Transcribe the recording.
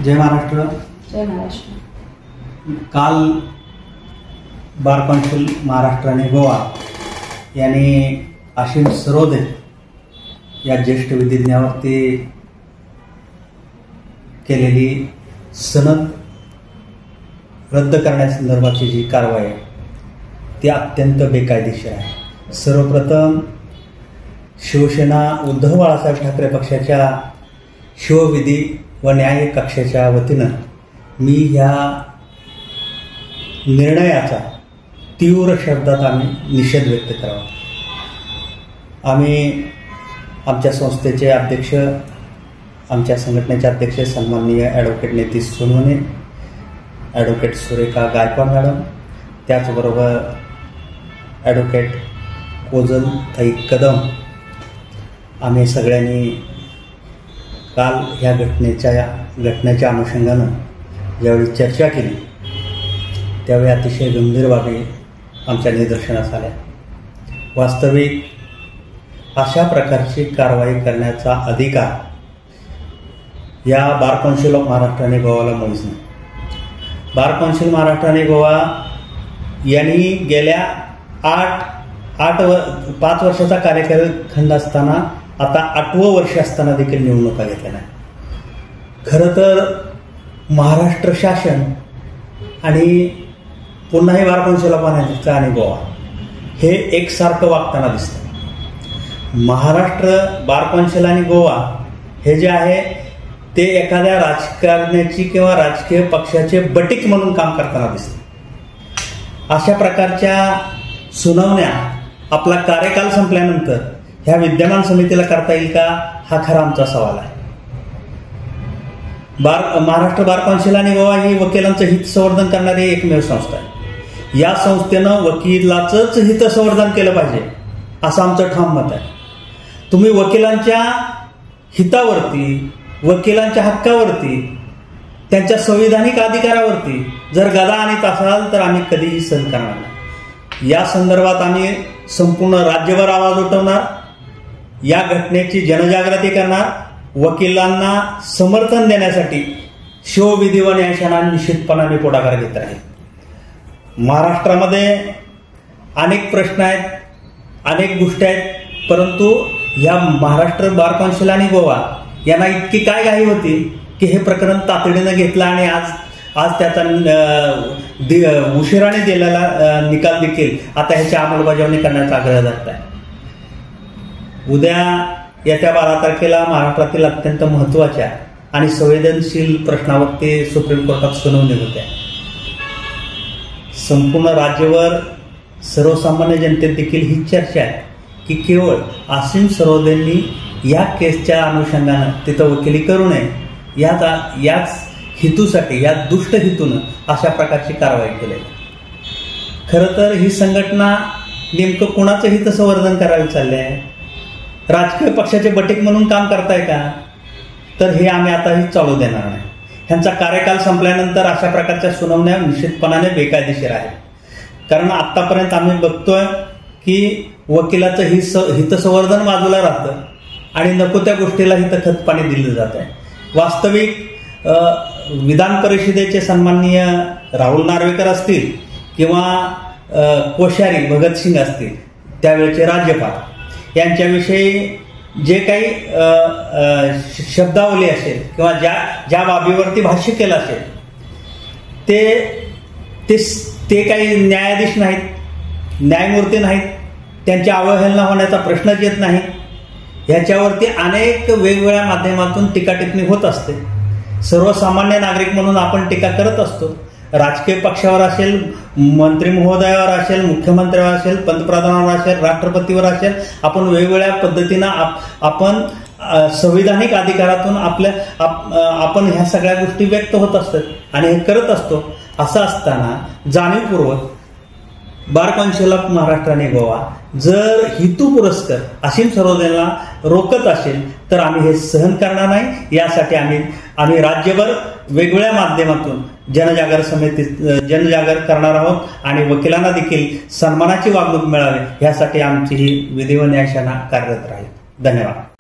जय महाराष्ट्र. जय महाराष्ट्र. काल bar council Maharashtra आणि गोवा यांनी असीम सरोदे या ज्येष्ठ विधिज्ञावरती केलेली सनद रद्द करण्यासंदर्भाची जी कारवाई आहे ती अत्यंत बेकायदेशीर आहे. सर्वप्रथम शिवसेना उद्धव बाळासाहेब ठाकरे पक्षाच्या शिवविधी व न्याय कक्षाच्या वतीनं मी ह्या निर्णयाचा तीव्र शब्दात आम्ही निषेध व्यक्त करावा. आम्ही आमच्या संस्थेचे अध्यक्ष, आमच्या संघटनेचे अध्यक्ष सन्माननीय advocate Nitish Sonawane, advocate Surekha Gaikwad madam, त्याचबरोबर ॲडव्होकेट कोजल ताई कदम, आम्ही सगळ्यांनी काल ह्या घटनेच्या अनुषंगानं ज्यावेळी चर्चा केली त्यावेळी अतिशय गंभीर बाबी आमच्या निदर्शनास आल्या. वास्तविक अशा प्रकारची कारवाई करण्याचा अधिकार या बार कौन्सिल ऑफ महाराष्ट्र आणि गोवाला मुळीच नाही. बार कौन्सिल महाराष्ट्र आणि गोवा यांनी गेल्या 5 वर्षाचा कार्यकाळ असताना आता 8वं वर्ष असताना देखील निवडणुका घेतल्या नाही. खरं तर महाराष्ट्र शासन आणि पुन्हा हे बार कौन्सिल ऑफ महाराष्ट्र आणि गोवा हे एकसारखं वागताना दिसतं. महाराष्ट्र बार कौन्सिल आणि गोवा हे जे आहे ते एखाद्या राजकारण्याची किंवा राजकीय पक्षाचे बटीक म्हणून काम करताना दिसतं. अशा प्रकारच्या सुनावण्या आपला कार्यकाल संपल्यानंतर ह्या विद्यमान समितीला करता येईल का, हा खरा आमचा सवाल आहे. महाराष्ट्र बार कौन्सिल आणि गोवा ही वकिलांचं हित संवर्धन करणारी एकमेव संस्था आहे. या संस्थेनं वकिलाचंच हित संवर्धन केलं पाहिजे असं आमचं ठाम मत आहे. तुम्ही वकिलांच्या हितावरती, वकिलांच्या हक्कावरती, त्यांच्या संविधानिक अधिकारावरती जर गदा आणत असाल तर आम्ही कधीही सहन करणार नाही. या संदर्भात आम्ही संपूर्ण राज्यभर आवाज उठवणार, या घटनेची जनजागृती करणार, वकिलांना समर्थन देण्यासाठी शिवविधी व न्यायशाळा निश्चितपणाने पुढाकार घेत राहील. महाराष्ट्रामध्ये अनेक प्रश्न आहेत, अनेक गोष्टी आहेत, परंतु या महाराष्ट्र बार कौन्सिल आणि गोवा यांना इतकी काय घाई होती की हे प्रकरण तातडीनं घेतलं आणि आज त्याचा उशिराने दिलेला निकाल देखील आता ह्याची अंमलबजावणी करण्याचा आग्रह धरत आहे. उद्या येत्या 12 तारखेला महाराष्ट्रातील अत्यंत महत्त्वाच्या आणि संवेदनशील प्रश्नावरती सुप्रीम कोर्टात सुनावणी होते. संपूर्ण राज्यभर सर्वसामान्य जनतेत देखील ही चर्चा आहे की केवळ असीम सरोदेंनी या केसच्या अनुषंगानं तिथं वकिली करू नये, याच हेतूसाठी, या दुष्ट हेतूनं अशा प्रकारची कारवाई केली. खरं तर ही संघटना नेमकं कोणाचं हित संवर्धन करायला चालले आहे? राजकीय पक्षाचे बटीक म्हणून काम करताय का? तर हे आम्ही आताही चालू देणार नाही. ह्यांचा कार्यकाल संपल्यानंतर अशा प्रकारच्या सुनावण्या निश्चितपणाने बेकायदेशीर आहेत. कारण आतापर्यंत आम्ही बघतोय की वकिलाचं हितसंवर्धन बाजूला राहतं आणि नको त्या गोष्टीला हितखतपाणी दिलं जात आहे. वास्तविक विधान परिषदेचे सन्माननीय राहुल नार्वेकर असतील किंवा कोश्यारी भगतसिंग असतील, त्यावेळेचे राज्यपाल, यांच्याविषयी जे काही शब्दावली असेल किंवा ज्या बाबीवरती भाष्य केलं असेल ते काही न्यायाधीश नाहीत, न्यायमूर्ती नाहीत, त्यांची अवहेलना होण्याचा प्रश्नच येत नाही. ह्याच्यावरती अनेक वेगवेगळ्या माध्यमातून टीका टिप्पणी होत असते. सर्वसामान्य नागरिक म्हणून आपण टीका करत असतो. राजकीय पक्षावर असेल, मंत्री महोदयावर असेल, मुख्यमंत्र्यावर असेल, पंतप्रधानावर असेल, राष्ट्रपतीवर असेल, आपण वेगवेगळ्या पद्धतीनं आपण संविधानिक अधिकारातून आपण ह्या सगळ्या गोष्टी व्यक्त होत असतात आणि हे करत असतो. असं असताना जाणीवपूर्वक बार कौन्सिल ऑफ महाराष्ट्र आणि गोवा जर हेतू पुरस्कर असीम सरोदेला रोखत असेल तर आम्ही हे सहन करणार नाही. यासाठी आम्ही राज्यभर वेगवेगळ्या माध्यमातून जनजागर करणार आहोत आणि वकिलांना देखील सन्मानाची वागणूक मिळावी यासाठी आमची ही विधी व न्यायशाळा कार्यरत राहील. धन्यवाद.